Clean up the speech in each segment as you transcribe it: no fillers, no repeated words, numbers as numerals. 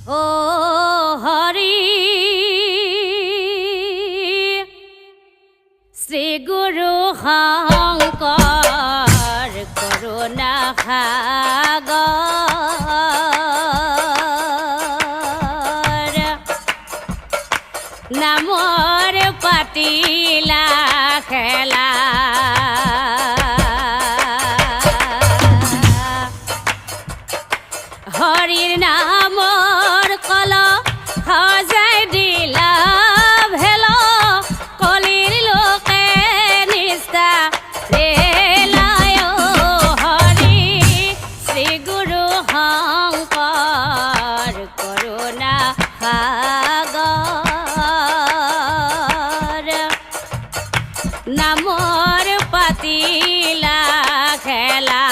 ও হৰি শ্ৰী গুৰু শংকৰ কৰুণা সাগৰ নামৰ পাতিলা খেলা হৰিৰ নামৰ কল সজাই দিলা ভেল কলিৰ লোকে নিষ্ঠা ৰেলায় হৰি শ্ৰী গুৰু শংকৰ কৰুণা সাগৰ নামৰ পাতিলা খেলা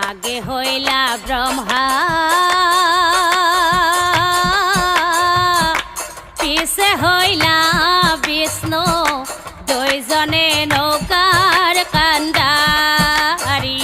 আগে হইলা ব্ৰহ্মা পিছে হইলা বিষ্ণু দুইজনে নৌকাৰ কান্ডাৰি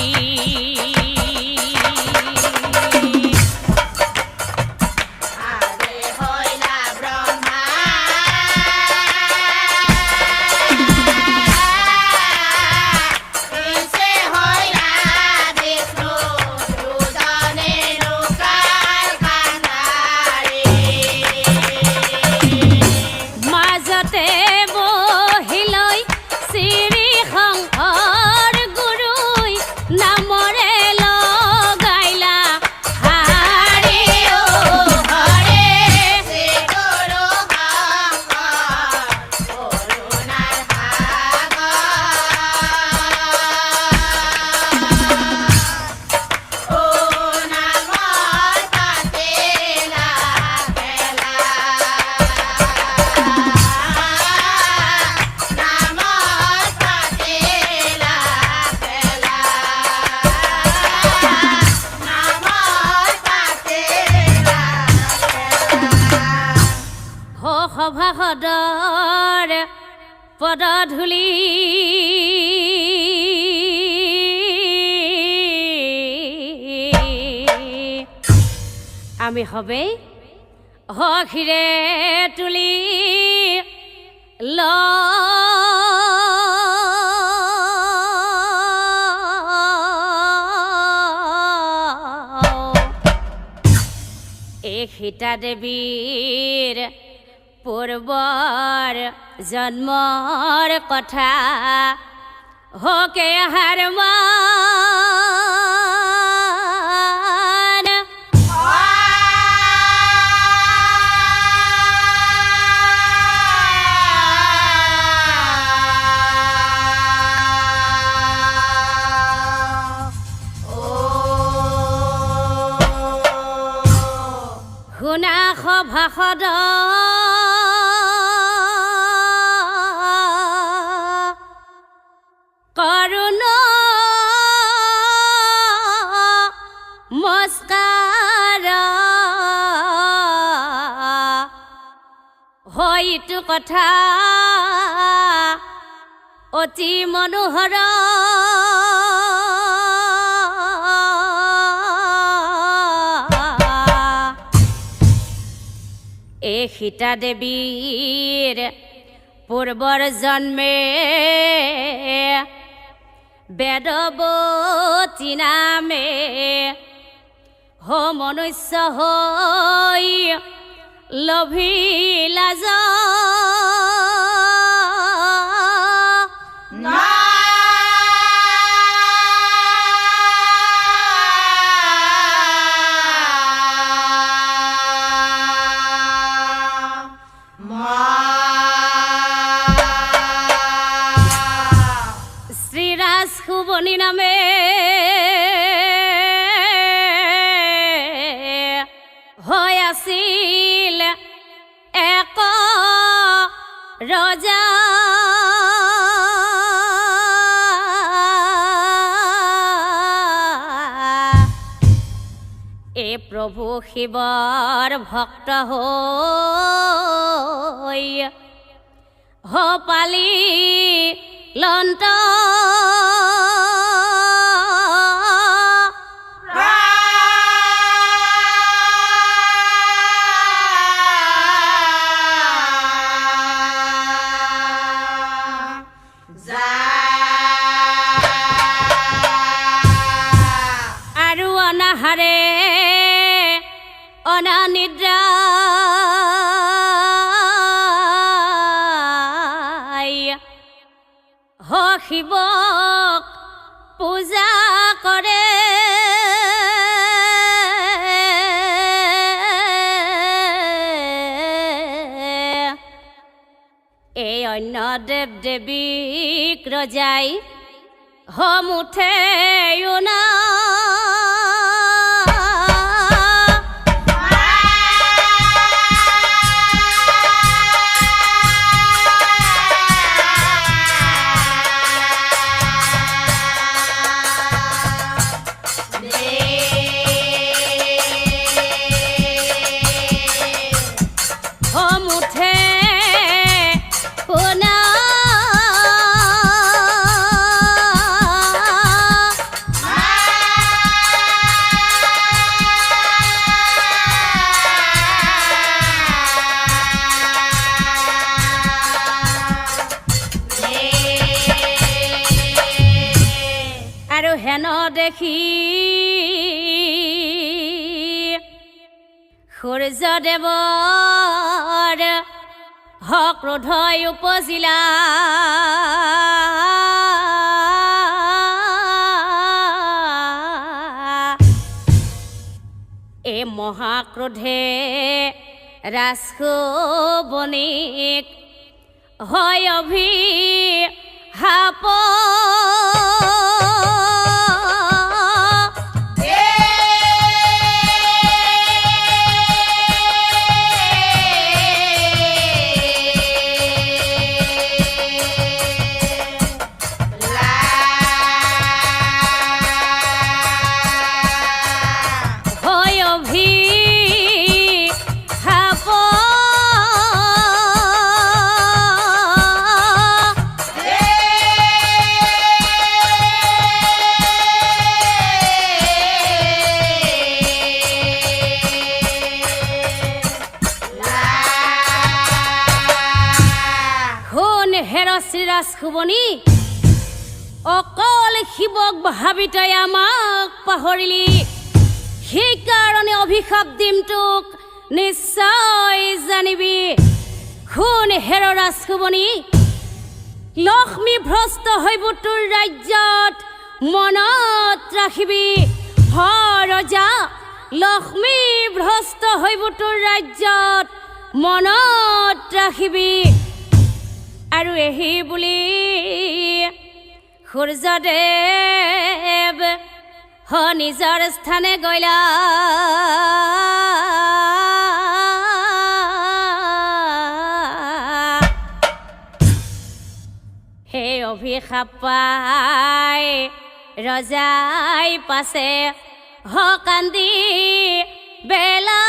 সভা সদৰ পদধূলি আমি সবেই হখিৰে তুলি ল এই সীতা দেৱীৰ পূৰ্বৰ জন্মৰ কথা হকে হাৰমান শুনা সভাসদ কৰুণ মস্কাৰ হয়তো কথা অতি মনোহৰ এই সীতা দেৱীৰ পূৰ্বৰ জন্মে বেদৱতী নামে মনুষ্য হৈ লভিলা যা শ্ৰীৰাজ শুবনি নামে হৈ আছিল এক ৰজা এই প্ৰভু শিৱৰ ভক্ত হৈ পালি লন্ত আৰু অনাহাৰে অনানিদ্ৰা শিৱক পূজা কৰে এই অন্য দেৱ দেৱীক ৰজাই মুঠে না হেন দেখি সূৰ্যদেৱৰ ক্ৰোধই উপজিলা এই মহাক্ৰোধে ৰাজশুবনিক হয় অভিশাপ শ্ৰীৰাজ শুবনি অকল শিৱক ভাবি তই আমাক পাহৰিলি সেইকাৰণে অভিশাপ দিম তোক নিশ্চয় জানিবি শুন হেৰ ৰাজশুবনি লক্ষ্মী ভ্ৰষ্ট হৈব তোৰ ৰাজ্যত মনত ৰাখিবি ৰজা লক্ষ্মী ভ্ৰষ্ট হৈব তোৰ ৰাজ্যত মনত ৰাখিবি আৰু এহি বুলি সূৰ্যদেৱ নিজৰ স্থানে গলা হে অভিশাপ পাই ৰজাই পাছে কান্দি বেলা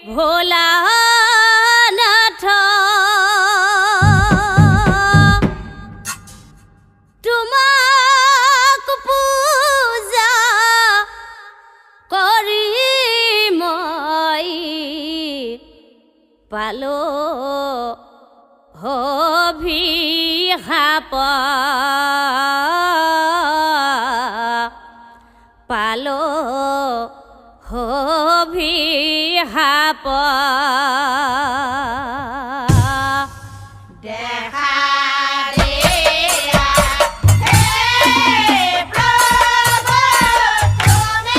ভোলানাথ তোমাক পূজা কৰি মই পালো অভিশাপ পালো অভিশাপ দেখা দিয়া হে প্ৰভু তুমি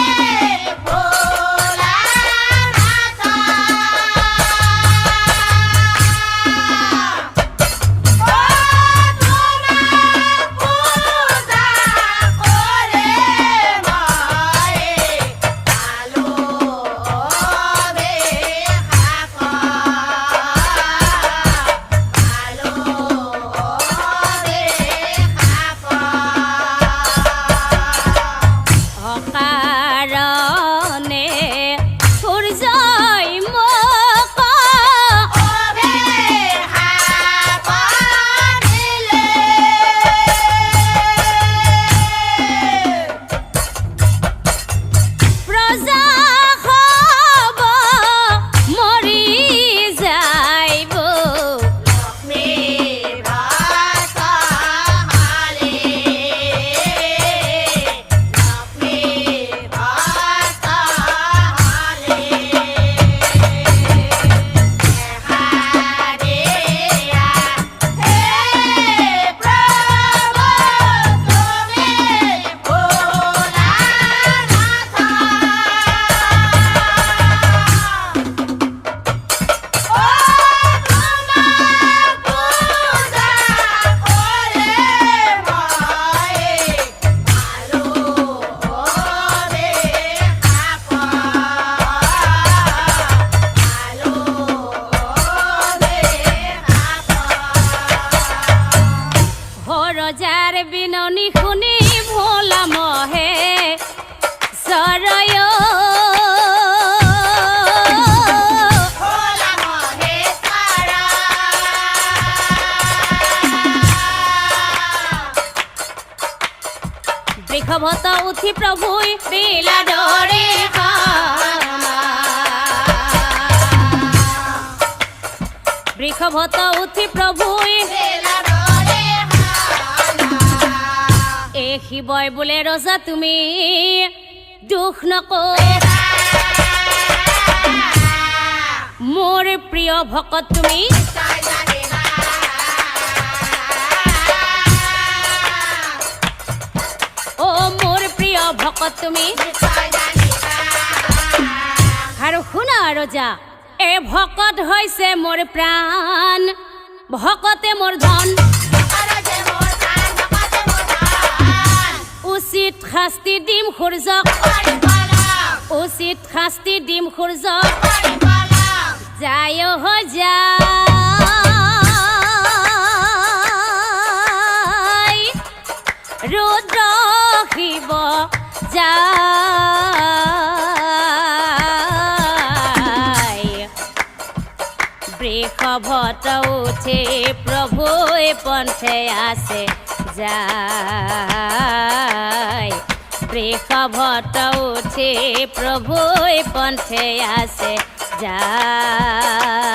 ভোলানাথ ৰজাৰ বিননি শুনি ভোলা মহে সৰয় বৃষভত উঠি প্ৰভুই বিলা ডৰে বৃষভত উঠি প্ৰভুই শিৱই বোলে ৰজা তুমি দুখ নকৰিবা মোৰ প্ৰিয় ভকত তুমি অ মোৰ প্ৰিয় ভকত তুমি আৰু শুনা ৰজা এই ভকত হৈছে মোৰ প্ৰাণ ভকতে মোৰ ধন উচিত শাস্তি দিম সূৰ্যক উচিত শাস্তি দিম সূৰ্যক যায় যায় ৰুদ্ৰ শিৱ যায় বৃষভত উঠে প্ৰভুই পন্থে আছে যায় বৃষভত উঠি প্ৰভুই পন্থে আছে যায়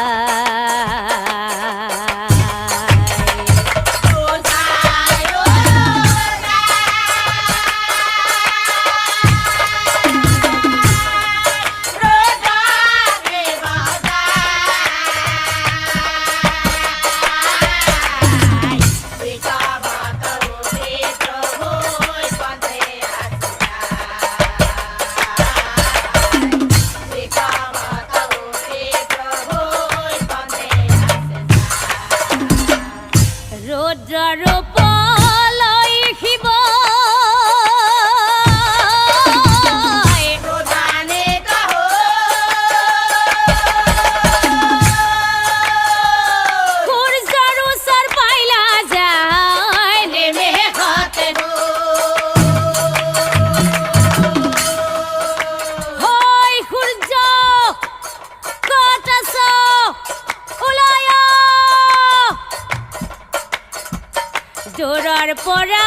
ইয়াৰ পৰা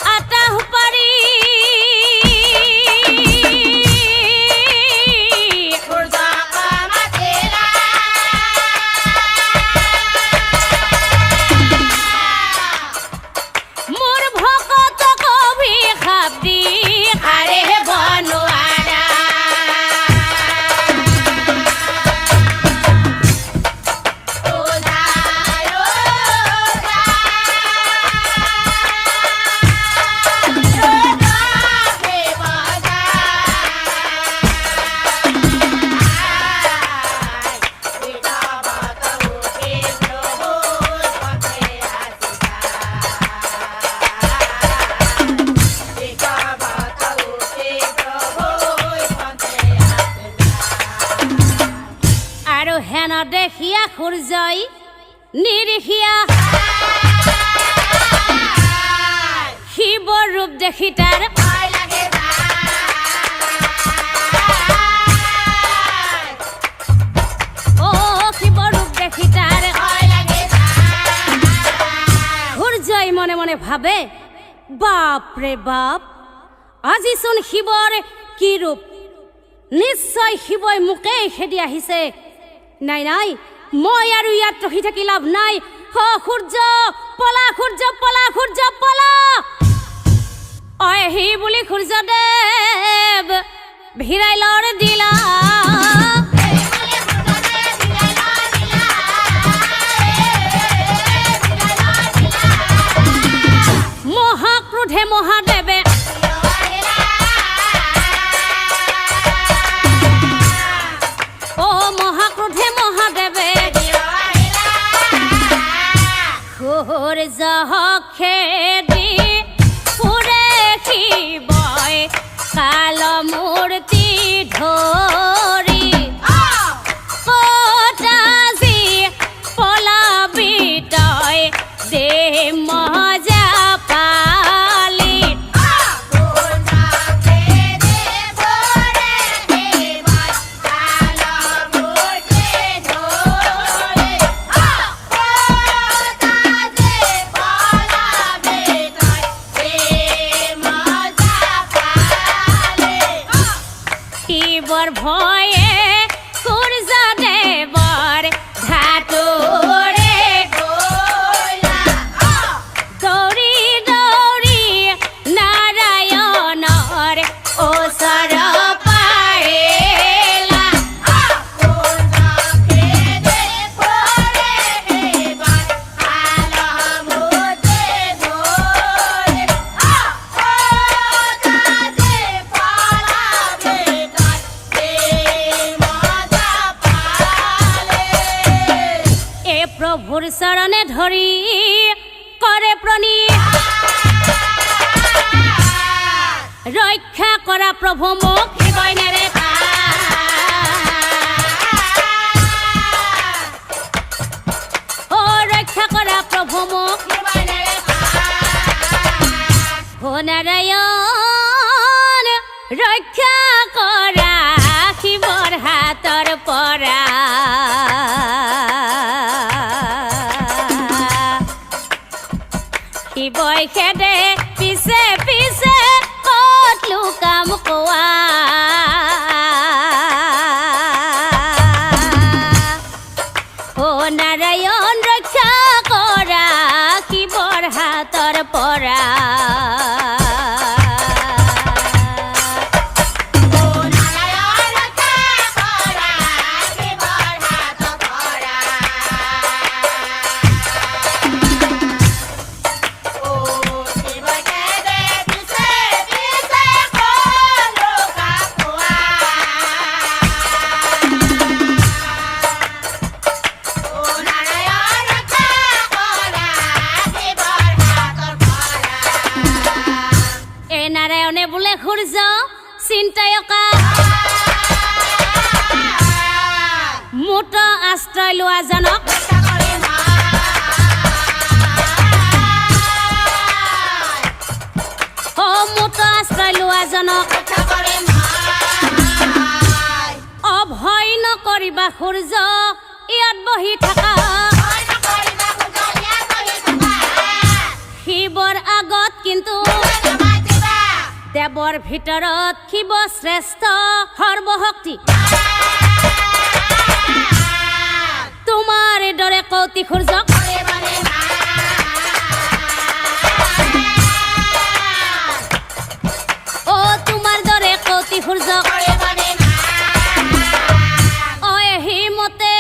আটাহ পাৰি মোৰ ভকতক অভিশাপ দি আৰে বনোৱাৰা আৰু হেন দেখিয়া সূৰ্যই নিৰিখিয়া শিৱৰ ৰূপ দেখি তাৰ শিৱৰ ৰূপ দেখি তাৰ সূৰ্যই মনে মনে ভাবে বাপ ৰে বাপ আজিচোন শিৱৰ কি ৰূপ নিশ্চয় শিৱই মোকেই খেদি আহিছে নাই নাই মই আৰু ইয়াত ৰখি থাকি লাভ নাই সূৰ্য পলা সূৰ্য পলা সূৰ্য পলা অহি বুলি সূৰ্যদেৱ ভিৰাইলৰ দিলা মহাক্ৰোধে মহাদেৱে মহাক্ৰোধে মহাদেৱে সূৰ্যক খেদি ফুৰে শিৱই কাল মূৰ্তি ধৰি কটাজি পলাবি তই দে মজা পালি শিৱৰ ভয়ে সূৰ্যদেৱৰ ধাতুৰে দৌৰি দৌৰি নাৰায়ণৰ ওচৰ পাৰিলা প্ৰভুৰ চৰণে ধৰি কৰে প্ৰণী ৰক্ষা কৰা প্ৰভু মোক শিৱই নেৰে ৰক্ষা কৰা প্ৰভু মোক নাৰায়ণ ৰক্ষা কৰা শিৱৰ হাতৰ পৰা শিৱই খেদে পিছে পিছে ক'ত লুকাম কোৱা নাৰায়ণ ৰক্ষা কৰা শিৱৰ হাতৰ পৰা নাৰায়ণে বোলে সূৰ্য চিন্তায়কা মুঠ আশ্ৰয় লোৱাজনক মুঠ আশ্ৰয় লোৱাজনক অভয় নকৰিবা সূৰ্য ইয়াত বহি থাকা শিৱৰ আগত কিন্তু নামাতিবা দেৱৰ ভিতৰত শিৱ শ্ৰেষ্ঠ সৰ্বশক্তি তোমাৰ দৰে কৌতি সূৰ্যক কৰিবনে না অ তোমাৰ দৰে কৌতি সূৰ্যক কৰিবনে না অ হিমতে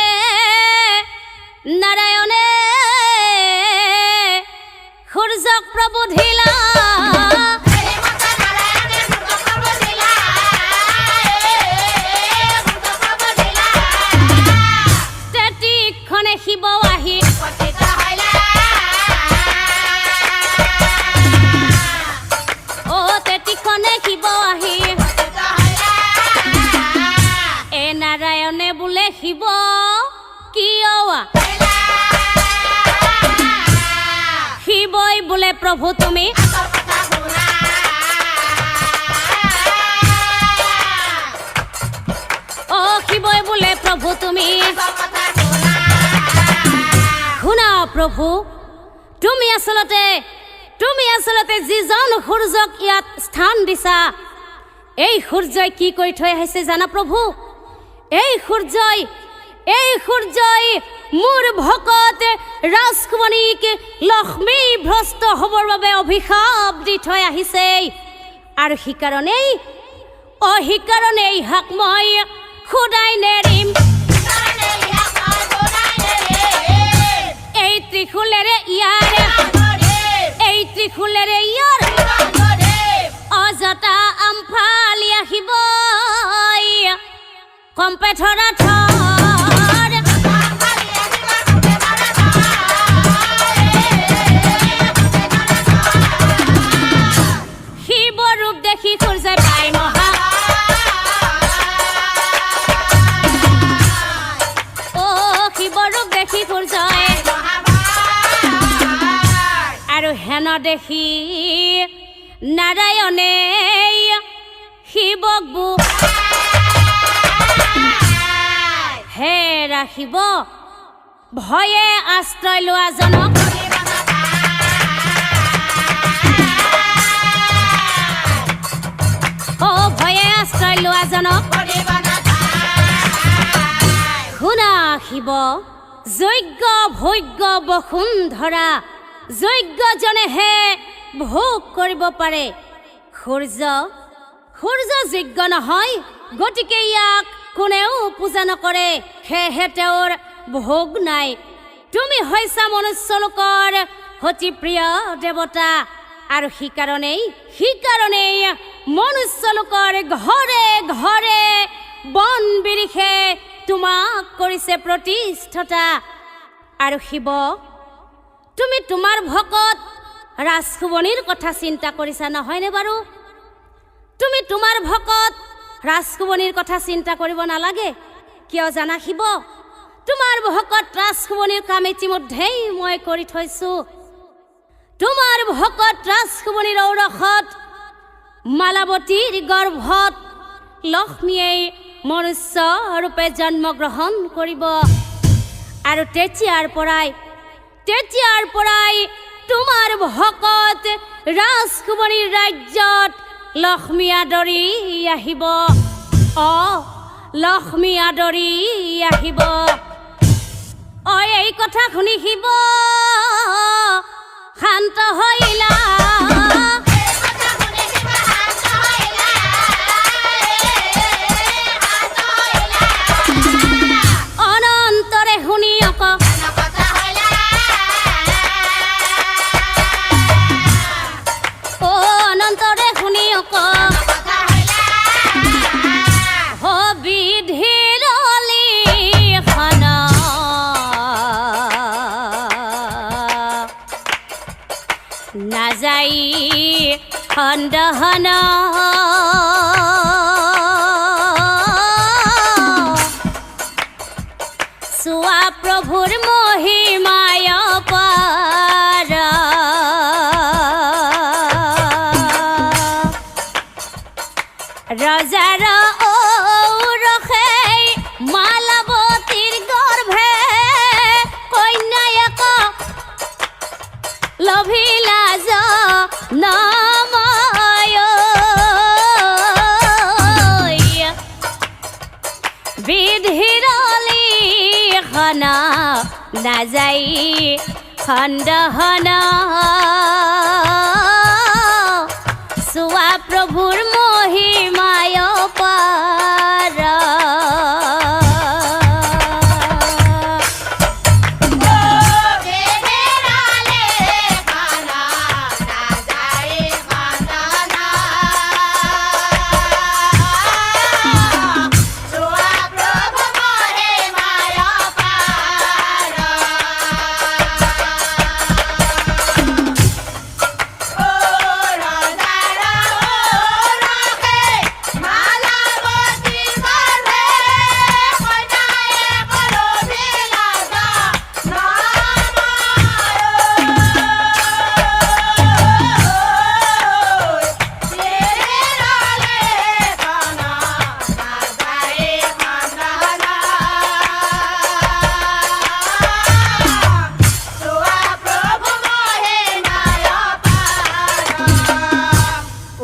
নাৰায়ণে সূৰ্যক প্ৰবোধিলা হেমন্ত নাৰায়ণে সূৰ্যপ্ৰভ দিলা সূৰ্যপ্ৰভ দিলা তেতিক্ষণে শিৱ আহি পতিত হইলা অ তেতিক্ষণে শিৱ আহি পতিত হইলা এ নাৰায়ণে বোলে শিৱ কিয় শিৱই বোলে প্ৰভু তুমি আচল কথা শুনা অ শিৱই বোলে প্ৰভু তুমি আচল কথা শুনা শুনা প্ৰভু তুমি আচলতে যিজন সূৰ্যক ইয়াত স্থান দিছা এই সূৰ্যই কি কৰি থৈ আহিছে জানা প্ৰভু এই সূৰ্যই মোৰ ভকত ৰাজকুমাৰীক লক্ষ্মী ভ্ৰষ্ট হ'বৰ বাবে অভিশাপ দি থৈ আহিছে আৰু সেইকাৰণেই হাক মই খুদাই নেৰিম কাৰণে ইয়া কাজৰাই ৰে এই ত্ৰিশূলেৰে ইয়াৰ অযথা আমফালি আহিব কম্পে ধৰা থৰ শিৱ ৰূপ দেখি সূৰ্যই পাই মহা অ শিৱ ৰূপ দেখি সূৰ্যই আৰু হেন দেখি নাৰায়ণে শিৱক হে ৰাখিব ভয়ে আশ্ৰয় লোৱা জনক অ ভয়ে আশ্ৰয় লোৱা জনক শুনা শিৱ যজ্ঞ ভোগ্য বসুন্ধৰা যজ্ঞজনেহে ভোগ কৰিব পাৰে সূৰ্য যোগ্য নহয় গতিকে ইয়াক কোনেও পূজা নকৰে সেয়েহে তেওঁৰ ভোগ নাই তুমি হৈছা মনুষ্য লোকৰ অতি প্ৰিয় দেৱতা আৰু সেইকাৰণেই মনুষ্য লোকৰ ঘৰে ঘৰে বন বিৰিখে তোমাক কৰিছে প্ৰতিষ্ঠতা আৰু শিৱ তুমি তোমাৰ ভকত ৰাজকুমাৰীৰ কথা চিন্তা কৰিছা নহয়নে বাৰু তুমি তোমাৰ ভকত ৰাজকুমাৰীৰ কথা চিন্তা কৰিব নালাগে কিয় জানা শিৱ তোমাৰ ভকত ৰাজকুমাৰীৰ কাম ইতিমধ্যেই মই কৰি থৈছো তোমাৰ ভকত ৰাজকুমাৰীৰ ঔৰসত মালাৱতীৰ গৰ্ভত লক্ষ্মীয়ে মনুষ্য ৰূপে জন্মগ্ৰহণ কৰিব আৰু তেতিয়াৰ পৰাই তোমাৰ ভকত ৰাজকুমাৰীৰ ৰাজ্যত লক্ষ্মী আদৰি আহিব লক্ষ্মী আদৰি আহিব এই কথা শুনি শিৱ শান্ত হৈলা অনন্তৰে শুনি অনন্তৰে শুনি বিধিৰ লিখনা নাযাই খণ্ডহন চোৱা প্ৰভুৰ মহিমায় পাৰ ৰজাৰ ঔৰসেই মালাৱতীৰ গৰ্ভে কন্যাক লভিলা বিধিৰলি খনা নাযাই খণ্ডহন চোৱা প্ৰভুৰ মহিমায় পাৰ বেহেৰালে খানা নাযায় খানা চোৱা প্ৰভু মৰে মায়া পাৰ ও ৰজাৰ ৰাখে মালাবতী গৰ্ভে কন্যায়ে কৰবি লাজা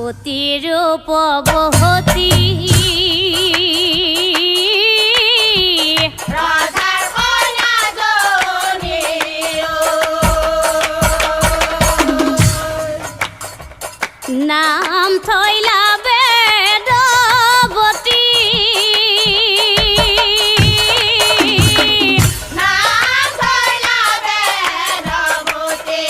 অতি ৰূপৱতী ৰজাৰ কন্যাজনী নাম থৈলা বেদৱতী নাম থৈলা বেদৱতী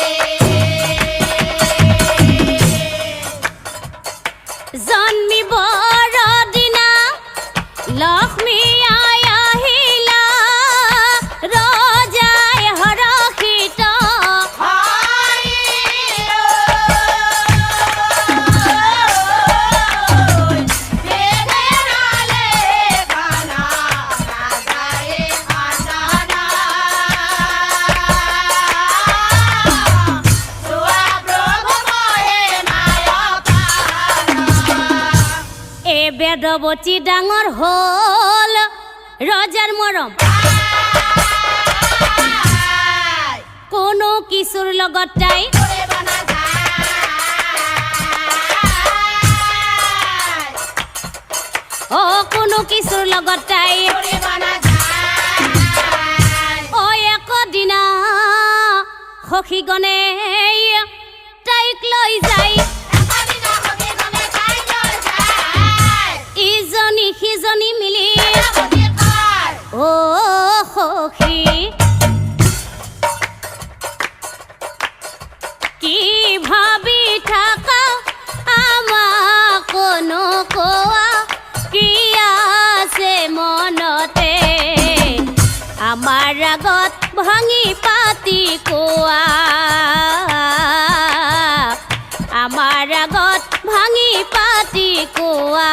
জন্মিবৰ দিনা লক্ষ্মী আই আহিলা ৰজাই হৰষিত এ বেদৱতী ডাঙৰ হ'ল ৰজাৰ মৰম কোনো কিশোৰ লগত তাই অ কোনো কিশোৰ লগত তাই অ একদিনা সখীগণে তাইক লৈ যায় ইজনী সিজনী মিলি অ সখী কি ভাবি থাকা আমাক নকোৱা কি আছে মনতে আমাৰ আগত ভাঙি পাতি কোৱা আমাৰ আগত ভাঙি পাতি কোৱা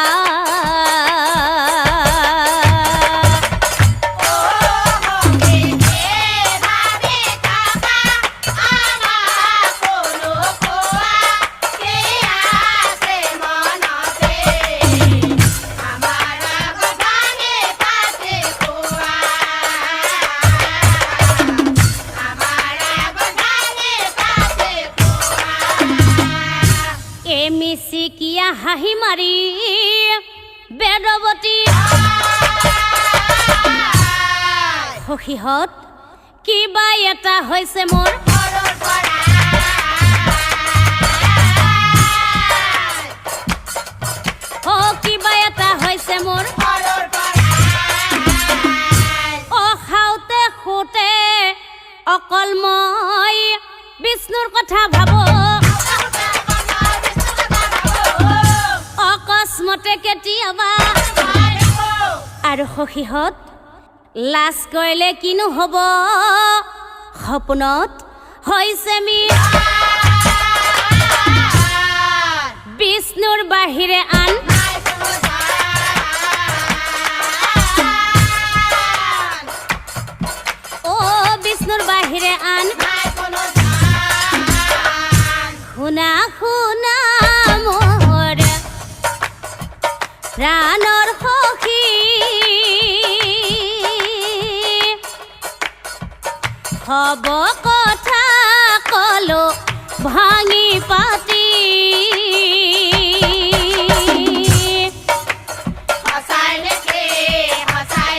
মিচিকিয়া হাঁহি মাৰি বেদৱতী সখীহঁত কিবা এটা হৈছে মোৰ অ কিবা এটা হৈছে মোৰ অ খাওঁতে শুতে অকল মই বিষ্ণুৰ কথা ভাবো অকস্মাতে কেতিয়াবা আৰু সখীহঁত লাজ কৰিলে কিনো হ'ব সপোনত হৈছে মি বিষ্ণুৰ বাহিৰে আন অ বিষ্ণুৰ বাহিৰে আন শুনা শুনা মোৰ প্ৰাণৰ সখী হব কথা কলো ভাঙি পাতি সঁচাই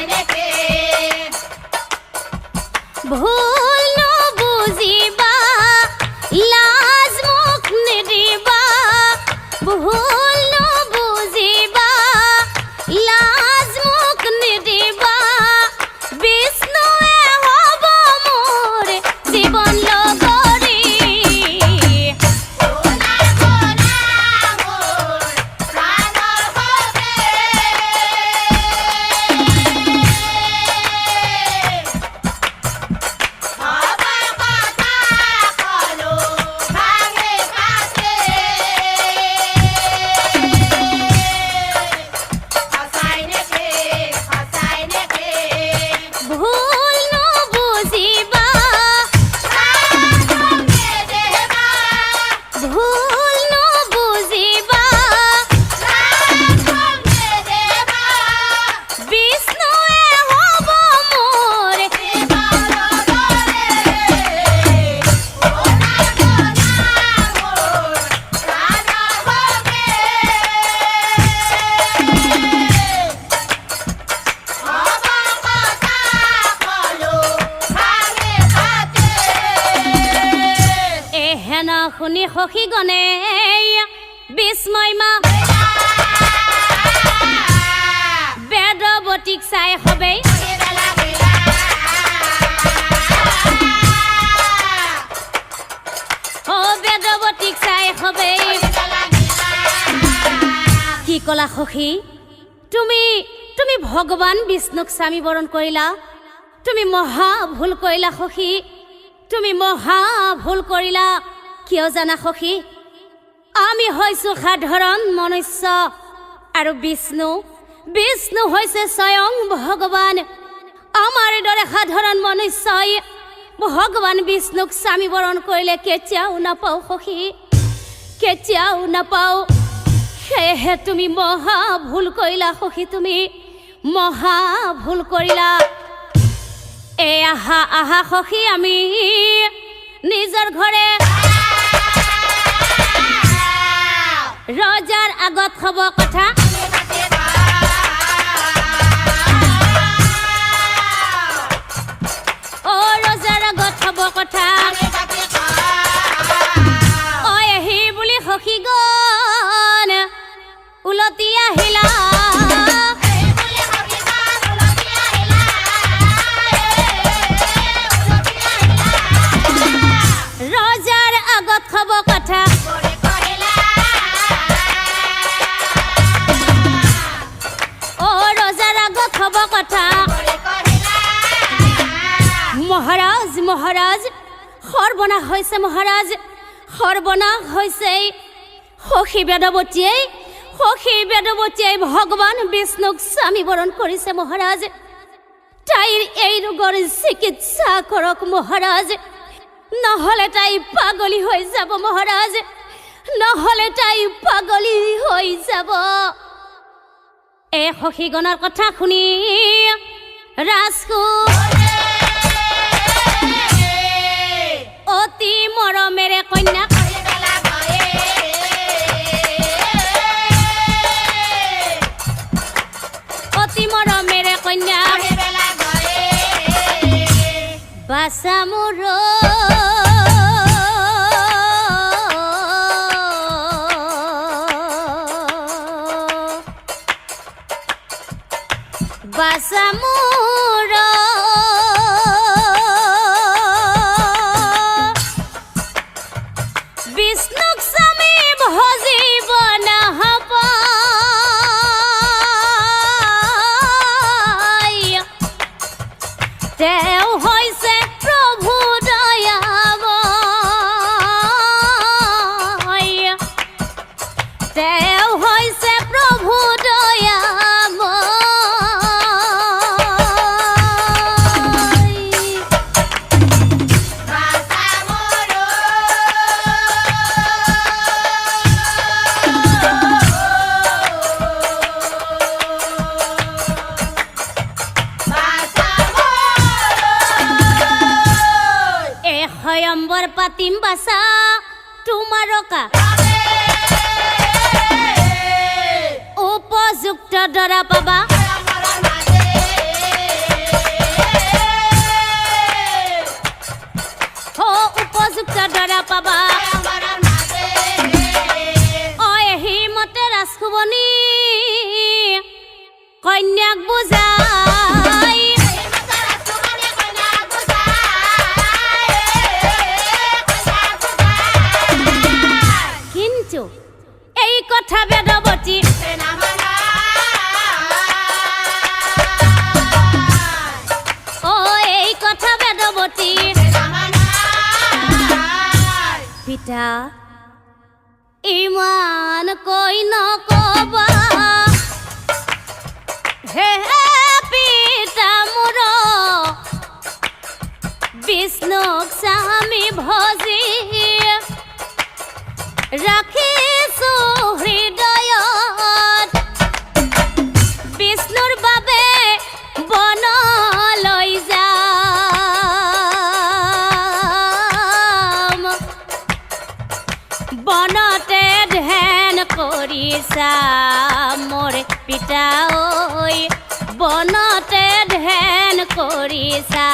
শুনি সখীগণে বিস্ময় মা বেদৱতীক চাই হবেই ও বেদৱতীক চাই হবেই কি কলা সখী তুমি ভগৱান বিষ্ণুক স্বামী বৰণ কৰিলা তুমি মহা ভুল কৰিলা সখী তুমি মহা ভুল কৰিলা কিয় জানা সখী আমি হৈছো সাধাৰণ মনুষ্য আৰু বিষ্ণু হৈছে স্বয়ং ভগৱান আমাৰ দৰে সাধাৰণ মনুষ্যই ভগৱান বিষ্ণুক স্বামী বৰণ কৰিলে কেতিয়াও নাপাওঁ সখী কেতিয়াও নাপাওঁ সেয়েহে তুমি মহা ভুল কৰিলা সখী তুমি মহা ভুল কৰিলা এই আহা সখী আমি নিজৰ ঘৰে ৰজাৰ আগত হ'ব কথা ও ৰজাৰ আগত হ'ব কথা ঐ আহি বুলি সখীগণ উলটি আহিলা ৰজাৰ আগত হ'ব কথা ও ৰজাৰ আগত হ'ব কথা মহাৰাজ সৰ্বনাশ হৈছে মহাৰাজ সৰ্বনাশ হৈছে সখী বেদৱতীয়ে ভগৱান বিষ্ণুক স্বামী বৰণ কৰিছে মহাৰাজ তাইৰ এই ৰোগৰ চিকিৎসা কৰক মহাৰাজ নহলে তাই পাগলী হৈ যাব মহাৰাজ নহলে তাই পাগলী হৈ যাব এই সখীগণৰ কথা শুনি ৰাজকুমাৰ অতি মৰমেৰে কন্যাক অতি মৰমেৰে কন্যাক বাছা মোৰ বাছা মোৰ বিষ্ণুক স্বামী ভজিব নাপায় তেওঁ হৈছে প্ৰভু দয়াময় তেওঁ হৈছে প্ৰভু দয়াময় স্বয়ম্বৰ পাতিম বাছা তোমাৰকা উপযুক্ত দৰা পাবা উপযুক্ত দৰা পাবা হিমতে ৰাজকুমণি কন্যাক বুজাই কিন্তু এই কথা বেদৱতী এই কথা বেদৱতী পিতা ইমান কৈ নকবা হে পিতা মোৰ বিষ্ণুক স্বামী ভজি ৰাখিছো হৃদয়ত বিষ্ণুৰ বাবে বনলৈ যাম বনতে ধ্যান কৰিছা মোৰ পিতা ঐ বনতে ধ্যান কৰিছা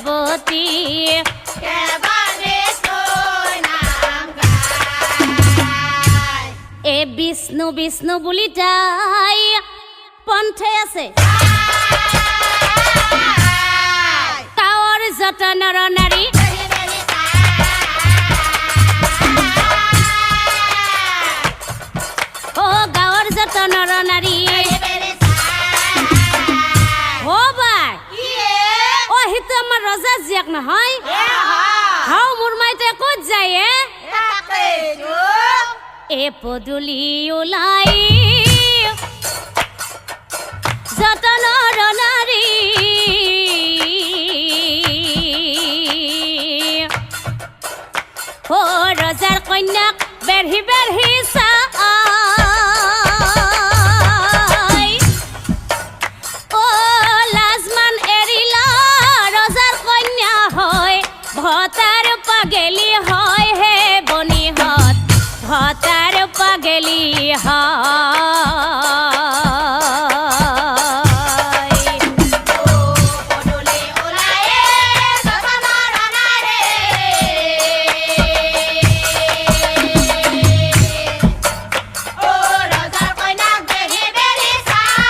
বেদবতী কেবাৰে তোৰ নাম গায় এ বিষ্ণু বিষ্ণু বুলি তাই পন্থে আছে গাঁৱৰ যত নৰ নাৰী অ গাঁৱৰ যত নৰ নাৰী অ বাই অ সেইটো আমাৰ ৰজা জীয়েক নহয় হাও মোৰ মাইতে ক'ত যায় এ পদূলি ওলাই যত নৰ নাৰী অ ৰজাৰ কন্যাক বেঢ়ি বেঢ়ি চাই অ লাজমান এৰিলা ৰজাৰ কন্যা হয় ভতাৰ পাগেলি হয় হে বনিহত ভতাৰ পাগেলি হয় পদূলি ওলাই যত নৰ নাৰী ও ৰজাৰ কন্যাক বেঢ়ি বেঢ়ি চাই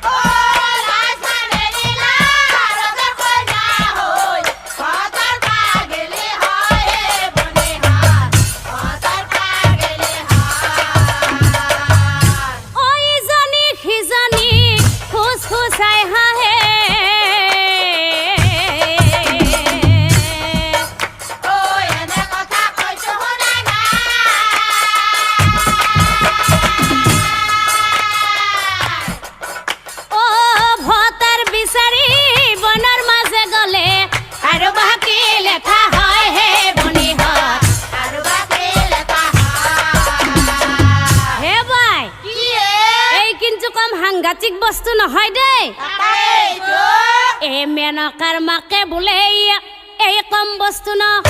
ও লাজমান এৰিলা ৰজাৰ কন্যা হৈ ভতাৰ পাগেলি হয় হে বনিহত ভতাৰ পাগেলি হয় ঐ ইজনী সিজনী খুচ খুচাই হাঁহে ঐ এনে কথা কৈছো শুনা নাই অ ভতাৰ বিচাৰি বনৰ মাজে গলে আৰু বাকী লেঠা হয় হে বনিহত আৰু বাকী লেটা হে বাই কি এই কিন্তু কম সাংঘাতিক বস্তু নহয় দেই তাকেইতো এ মেনকাৰ মাকে বোলে এই কম বস্তু নহয়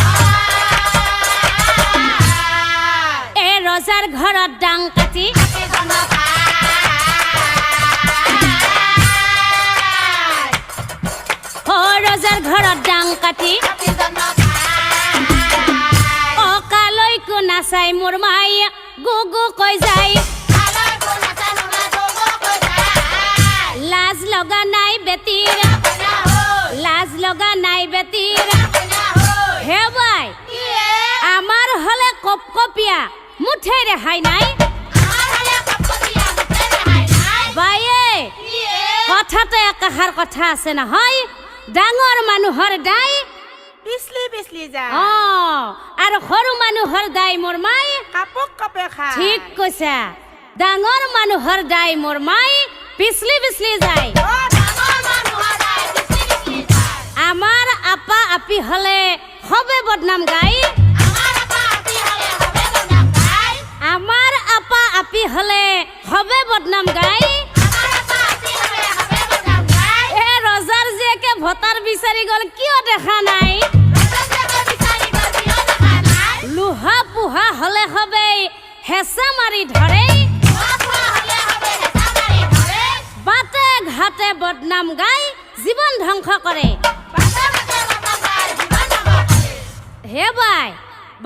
এ ৰজাৰ ঘৰত ডাং কাটি অ ৰজাৰ ঘৰত ডাং কাটি অকালৈকো নাচাই মোৰ মাই গু গু কৈ যায় লাজ লগা নাই বেটিৰ লাজ লগা নাই বেটিৰ হে বাই আমাৰ হলে কপকপীয়া মুঠে ৰেহাই নাই বাইয়ে কথাতে একাষাৰ কথা আছে নহয় ডাঙৰ মানুহৰ দায় পিছলি পিছলি যা অ আৰু সৰু মানুহৰ দায় মোৰ মাই কাপোক কাপে খা ঠিক কৈছা ডাঙৰ মানুহৰ দায় মোৰ মাই পিছলি পিছলি যায় আমাৰ আপা আপি হলে সবে বদনাম গাই আমাৰ আপা আপি হলে সবে বদনাম গাই এ ৰজাৰ জীয়েকে ভতাৰ বিচাৰি গল কিয় দেখা নাই লোহা পোহা হলে সবে হেঁচা মাৰি ধৰে বাটে ঘাটে বদনাম গাই জীৱন ধ্বংস কৰে হে বাই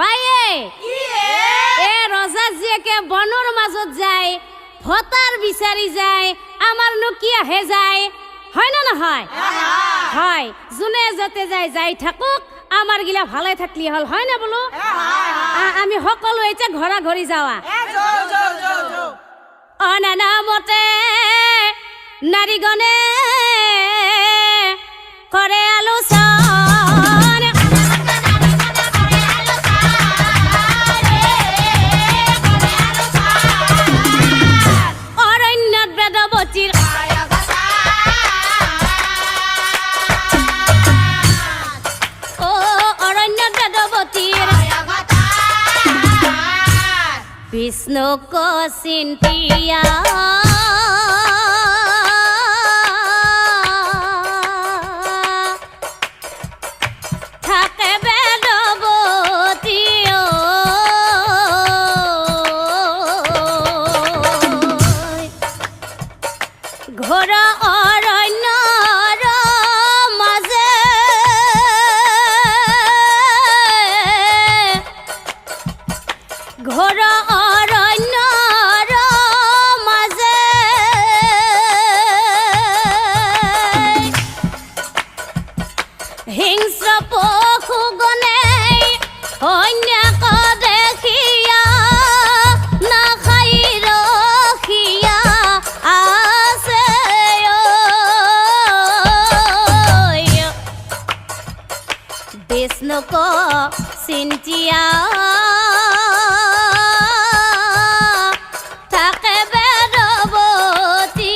বাইয়ে এ ৰজা জীয়েকে বনৰ মাজত যায় ভতাৰ বিচাৰি যায় আমাৰনো কি আহে যায় হয় না নহয় হয় যোনে যতে যায় যাই থাকক আমাৰ গিলা ভালে থাকলি হল হয় না বোলো আমি সকলো এতিয়া ঘৰা ঘৰি যাৱা অনানা মতে নাৰীগণে কৰে আলোচন অৰণ্যত বেদবতীৰ অ অৰণ্যত বেদবতীৰ বিষ্ণুক চিন্তিয়া থাকে বেদবতী ঘোৰ অৰণ্যৰ মাজে ঘোৰ অৰণ্যৰ মাজে হিংস্ৰ পশুগণে অন্যাক দেখিয়া নাখাই ৰখিয়া আছে বিষ্ণুক চিন্তিয়া থাকে বেদৱতী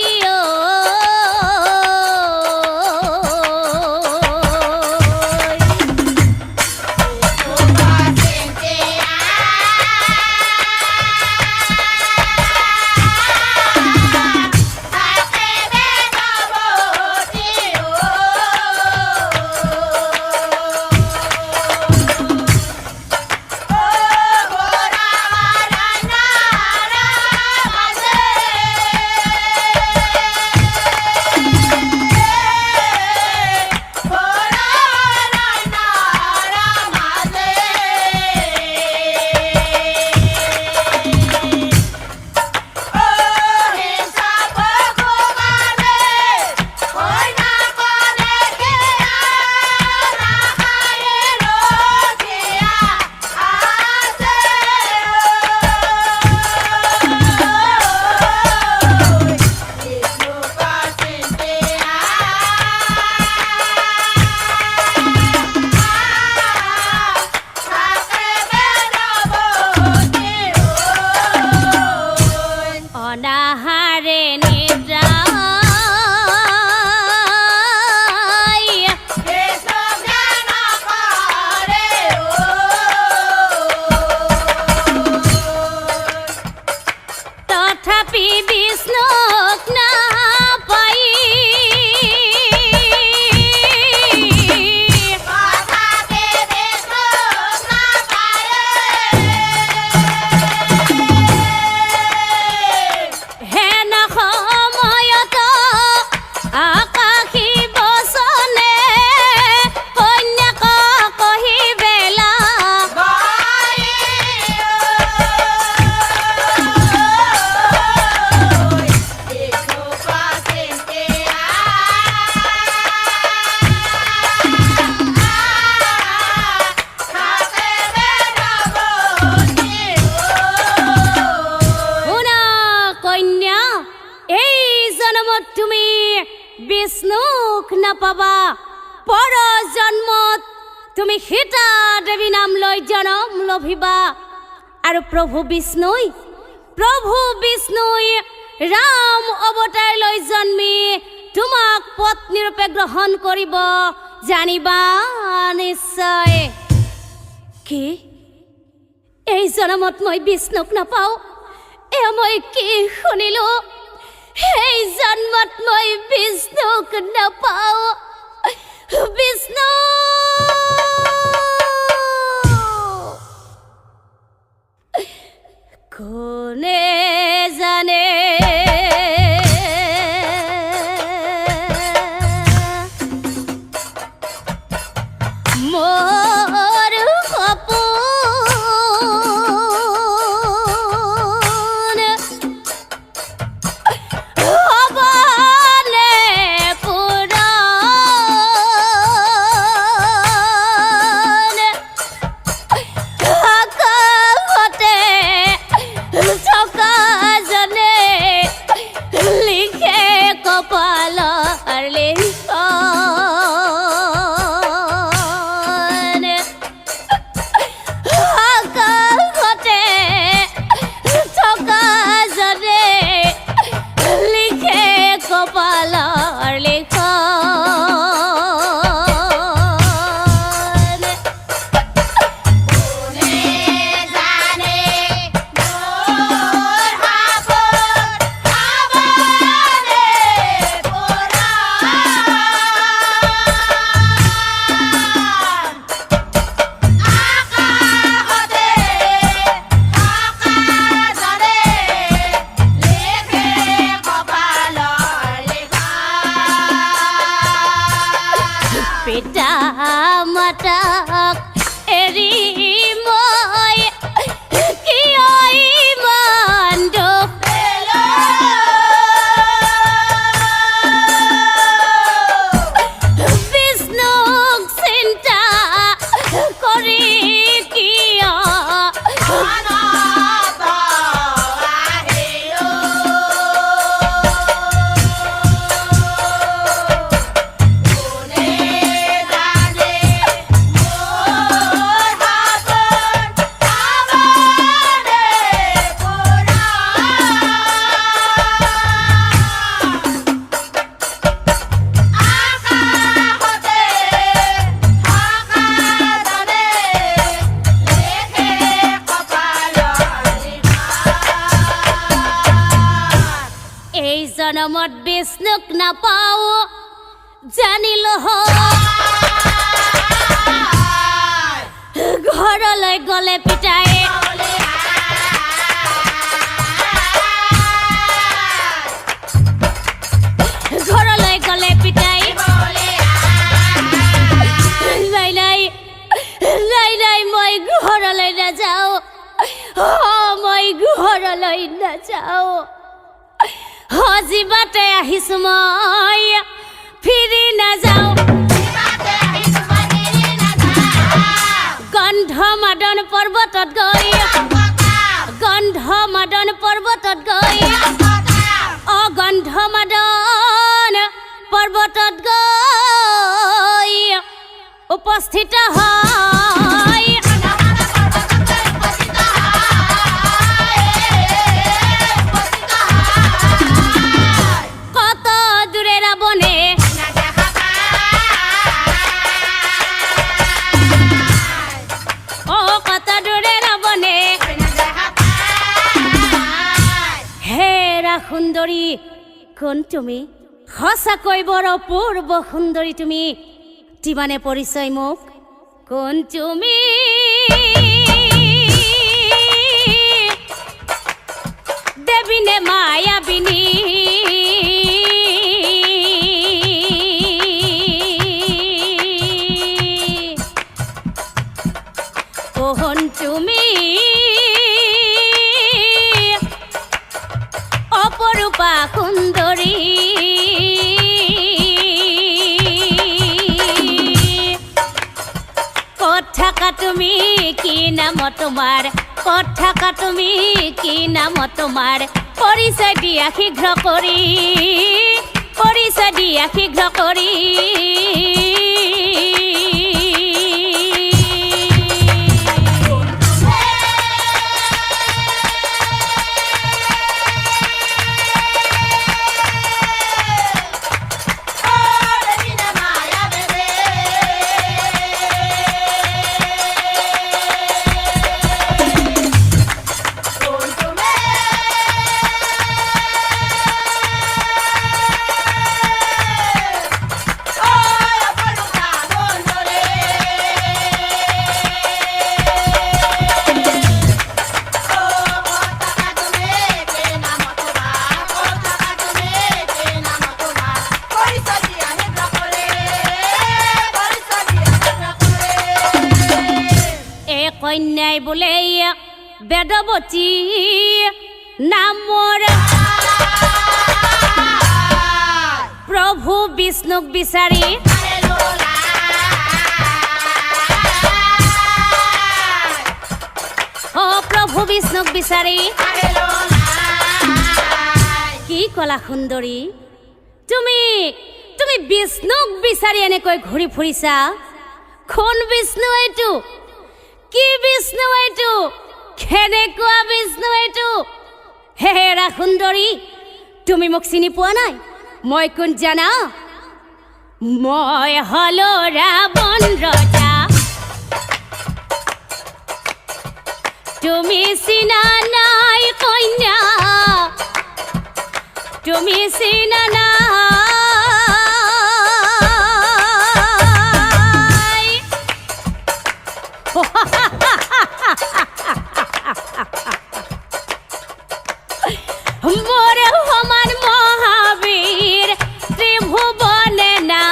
অনাহাৰে নিদ্ৰাই তথাপি বিষ্ণুক নাপাই হেন সময়ত আকাশী বচনে কন্যাক কহি বেলা শুনা কন্যা, এই জন্মত তুমি বিষ্ণুক নাপাবা। পৰ জন্মত তুমি সীতা দেৱী নাম লৈ জনম লভিবা। আৰু প্ৰভু বিষ্ণুই ৰাম অৱতাৰ লৈ জন্মি তোমাক পত্নীৰূপে গ্ৰহণ কৰিব, জানিবা নিশ্চয়। কি এই জনমত মই বিষ্ণুক নাপাওঁ? এয়া মই কি শুনিলো? এই জন্মত মই বিষ্ণুক নাপাওঁ। বিষ্ণু কোনে জানে মোৰ সপোন হ'বনে পূৰণ? আকাশতে থকা জনে লিখে কপালৰ লিখন। আকাশতে থকা জনে লিখে কপালৰ লিখন। জানে মোৰ সপোন হ'বনে তাক এৰি মই কিয় ইমান দুখ বিষ্ণুক চিন্তা কৰি কিয় মনত আহিল কোনে জানে মোৰ হাতত আৱনে পুৰা আকাশতে আকাশনে লেখে কপালৰ লিখন এই জনমত বিষ্ণুক নাপাও জানিলো ঘৰলৈ গলে পিতাই ঘৰলৈ গলে পিতাই নাই নাই নাই নাই মই ঘৰলৈ নাযাওঁ মই ঘৰলৈ নাযাওঁ সজীৱতে আহিছো মই ফিৰি নাযাওঁ বাটে আহিছো মই ফিৰি নাযাওঁ গন্ধ মাদন পৰ্বতত গৈ গন্ধ মাদন পৰ্বতত গৈ অগন্ধ মাদন পৰ্বতত গৈ উপস্থিত হয় কত দূৰে ৰাৱণে কত দূৰে ৰাৱণে হেৰা সুন্দৰী কোন তুমি সঁচাকৈ বৰ অপূৰ্ব সুন্দৰী তুমি যিমানে পৰিচয় মোক কোন তুমি দেৱী নে মায়াবিনী কোন তুমি অপৰূপা সুন্দৰী ক'ত থাকা তুমি কি নাম তোমাৰ ক'ত থাকা তুমি কি নাম তোমাৰ পৰিচয় দিয়া শীঘ্ৰ কৰি পৰিচয় দিয়া শীঘ্ৰ কৰি কন্যাই বোলে বেদৱতী নামৰ প্ৰভু বিষ্ণুক বিচাৰি প্ৰভু বিষ্ণুক বিচাৰি কি কলা সুন্দৰী তুমি তুমি বিষ্ণুক বিচাৰি এনেকৈ ঘূৰি ফুৰিছা কোন বিষ্ণু এইটো কি বিষ্ণু এইটো কেনেকুৱা বিষ্ণু এইটো হেৰা সুন্দৰী তুমি মোক চিনি পোৱা নাই মই কোন জানা মই হলো ৰাৱণ ৰজা তুমি চিনা নাই কন্যা তুমি চিনা নাই মোৰ সমান মহাবীৰ ত্ৰিভুবনে নাই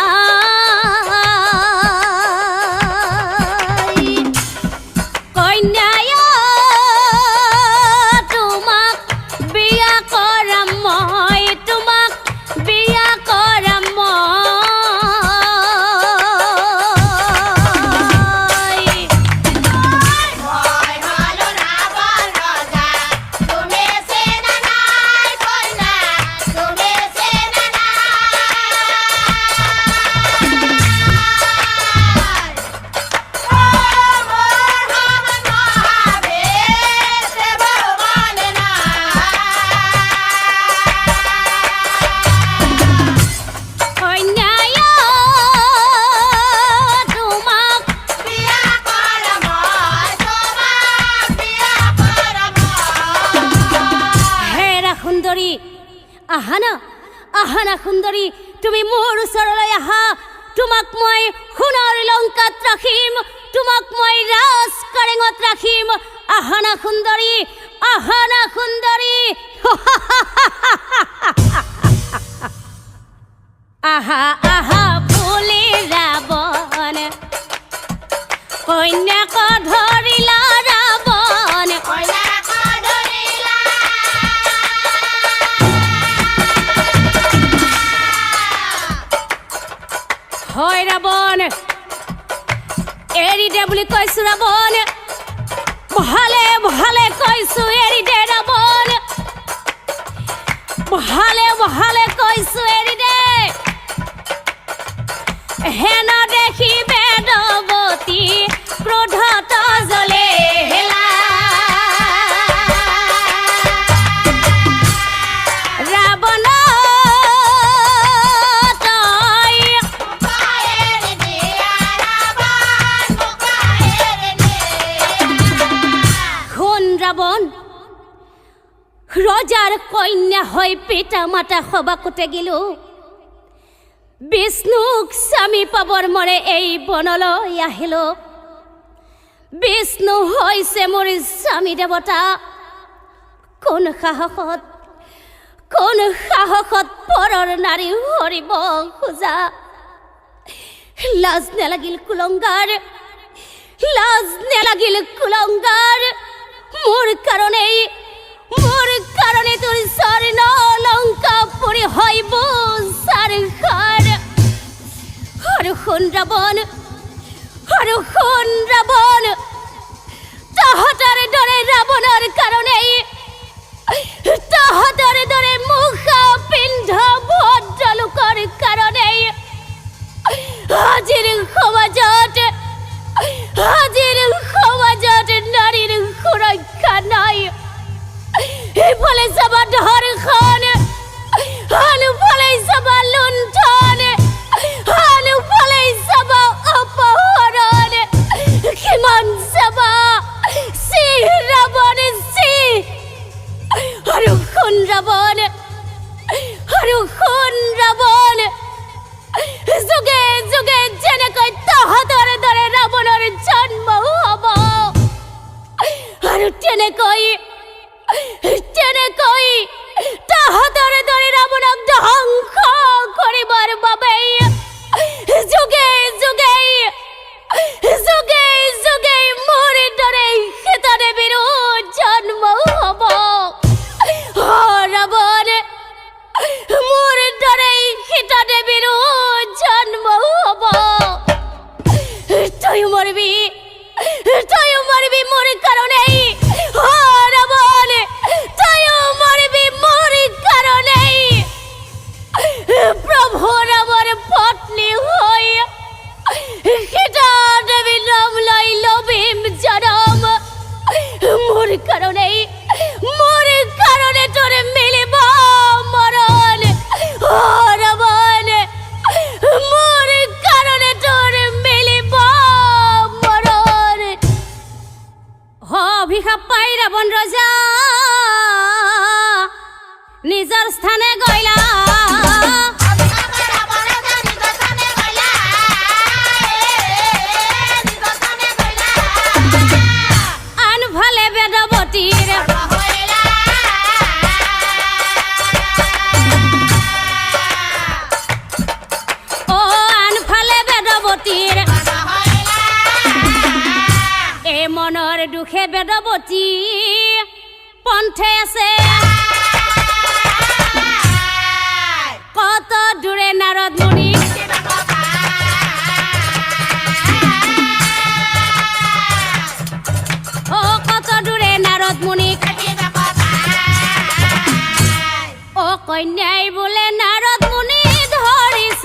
সুন্দৰী তুমি মোৰ ওচৰলৈ আহা তোমাক মই সোণৰ লংকাত ৰাখিম তোমাক মই ৰাজ কাৰেঙত ৰাখিম আহানা সুন্দৰী আহা আহা বুলি ৰাৱণ কন্যাক ধৰিলা ৰাৱণ কইনাক ধৰিলা হয় ৰাৱণ এৰি দে বুলি কৈছো ৰাৱণ ভালে ভালে কৈছো এৰি দে ৰাৱণ ভালে ভালে কৈছো এৰি দে হেন দেখি বেদৱতী ক্ৰোধত জ্বলে হেলা ৰাৱণ তই মুখায়েৰ দিয়া ৰাৱণ মুখায়েৰ দিয়া শুন ৰাৱণ ৰজাৰ কন্যা হৈ পিতা মাতা সবাকোতে গিলো বিষ্ণুক স্বামী পাবৰ মৰে এই বনলৈ আহিলো বিষ্ণু হৈছে মোৰ স্বামী দেৱতা কোন সাহসত পৰৰ নাৰী হৰিব খোজা লাজ নেলাগিল কুলংগাৰ মোৰ কাৰণে তোৰ স্বৰ্ণ লংকা পুৰি হইব সাৰখাৰ আৰু শুন ৰাৱণ তহঁতৰ দৰে ৰাৱণৰ কাৰণেই তহঁতৰ দৰে মুখা পিন্ধা ভদ্ৰলোকৰ কাৰণেই আজিৰ সমাজত নাৰীৰ সুৰক্ষা নাই এইফালে চাবা ধৰ্ষণ আনফালে চাবা লুণ্ঠন আনফালে চাবা অপহৰণ কিমান চাবা চি ৰাৱণ চি আৰু শুন ৰাৱণ যুগে যুগে যেনেকৈ তহঁতৰ দৰে ৰাৱণৰ জন্ম হ'ব আৰু তেনেকৈ তহঁতৰ দৰে ৰাৱণক ধ্বংস কৰিবৰ বাবে যুগে যুগে মোৰ দৰে সীতা দেৱীৰ জন্ম হ'ব ৰাৱণ মোৰ দৰে সীতা দেৱীৰ জন্ম হ'ব তই মৰিবি মোৰ কাৰণেই ৰাৱণ তইও মৰিবি মোৰ কাৰণেই প্ৰভু ৰামৰ পত্নী হৈ সীতা দেৱী নাম লৈ লভিম জনম মোৰ কাৰণে তোৰ মিলিব মৰণ ৰাৱণ মোৰ কাৰণে তোৰ মিলিব মৰণ অভিশাপ পাই ৰাৱণ ৰজা নিজৰ স্থানে গইলা আনফালে বেদৱতীৰ এই মনৰ দুখে বেদৱতী পন্থে আছে কত দূৰে নাৰদ মুনি কত দূৰে নাৰদ মুনি কন্যাই বোলে নাৰদ মুনি ধৰিছ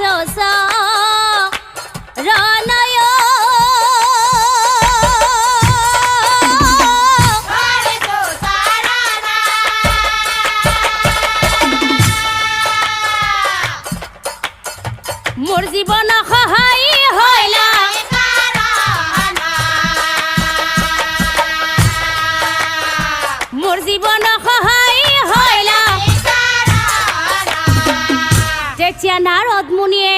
ৰণয় মোৰ জীৱন সহায় হইলা মোৰ জীৱন সহায় হইলা তেতিয়া নাৰদ মুনিয়ে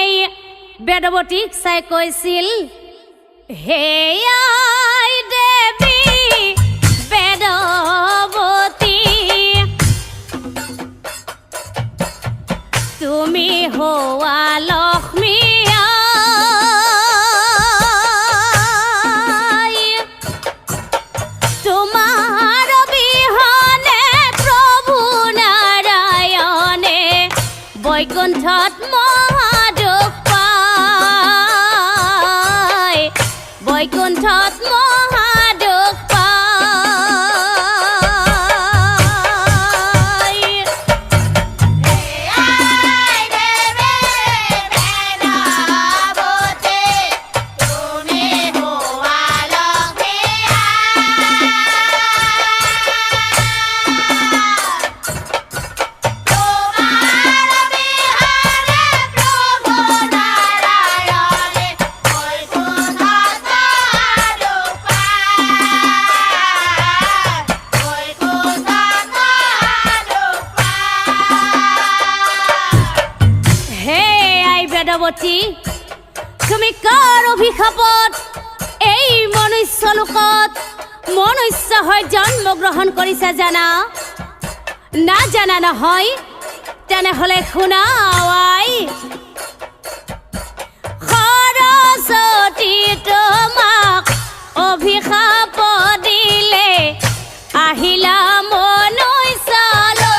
বেদৱতীক চাই কৈছিল, হে আই দেৱী বেদৱতী, তুমি হোৱা লক্ষ্মী আই, তোমাৰ বিহনে প্ৰভু নাৰায়ণে বৈকুণ্ঠত মহাদুখ পায়, বৈকুণ্ঠত মহাদুখ পায়। আই দেৱে বেদৱতী, তুমি হোৱা লক্ষ্মী হে আই বেদৱতী, তুমি কাৰ অভিশাপত এই মনুষ্য লোকত মনুষ্য হৈ জন্মগ্ৰহণ কৰিছা জানা? নাজানা নহয়? তেনেহ'লে শুনা আই। সৰস্বতী তোমাক অভিশাপ দিলে আহিলা মনুষ্যলৈ,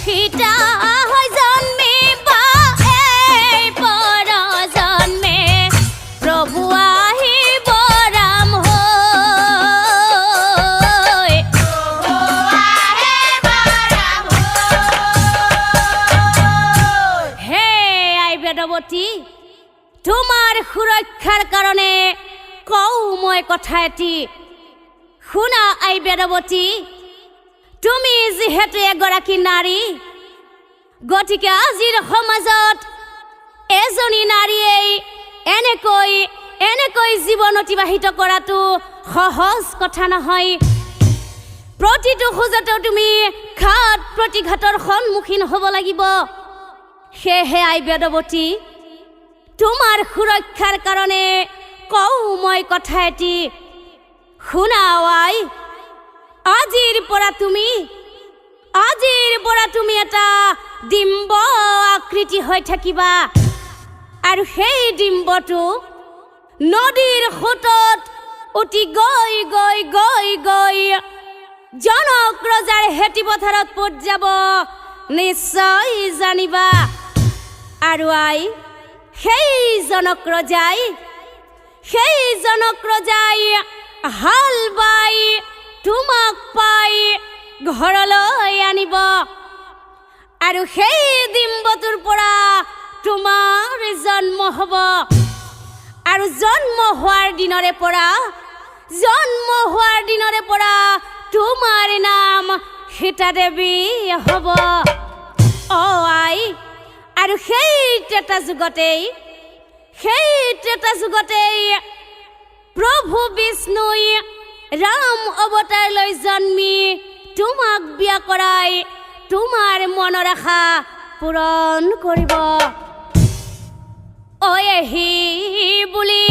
সীতা হৈ জন্মিবা এই পৰজন্মে, প্ৰভু আহিব ৰাম হৈ। হে আই বেদৱতী, তোমাৰ সুৰক্ষাৰ কাৰণে কওঁ মই কথা এটি, শুনা আই বেদৱতী, তুমি যিহেতু এগৰাকী নাৰী, গতিকে আজিৰ সমাজত এজনী নাৰীয়ে এনেকৈ জীৱন অতিবাহিত কৰাটো সহজ কথা নহয়। প্ৰতিটো খোজতে তুমি ঘাত প্ৰতিঘাতৰ সন্মুখীন হ'ব লাগিব। সেয়েহে আই বেদৱতী, তোমাৰ সুৰক্ষাৰ কাৰণে কওঁ মই কথা এটি, শুনা আই। আজিৰ পৰা তুমি এটা ডিম্ব আকৃতি হৈ থাকিবা, আৰু সেই ডিম্বটো নদীৰ সোঁতত উটি গৈ গৈ গৈ গৈ জনক ৰজাৰ হেতি পথাৰত পোত যাব, নিশ্চয় জানিবা। আৰু আই, সেই জনক ৰজাই হাল বাই তোমাক পাই ঘৰলৈ আনিব, আৰু সেই ডিম্বটোৰ পৰা তোমাৰ জন্ম হ'ব, আৰু জন্ম হোৱাৰ দিনৰে পৰা তোমাৰ নাম সীতা দেৱী হ'ব। অ' আই, আৰু সেই ত্ৰেতা যুগতেই প্ৰভু বিষ্ণুই ৰাম অৱতাৰ লৈ জন্মি তোমাক বিয়া কৰাই তোমাৰ মনৰ আশা পূৰণ কৰিব। অ' এহি বুলি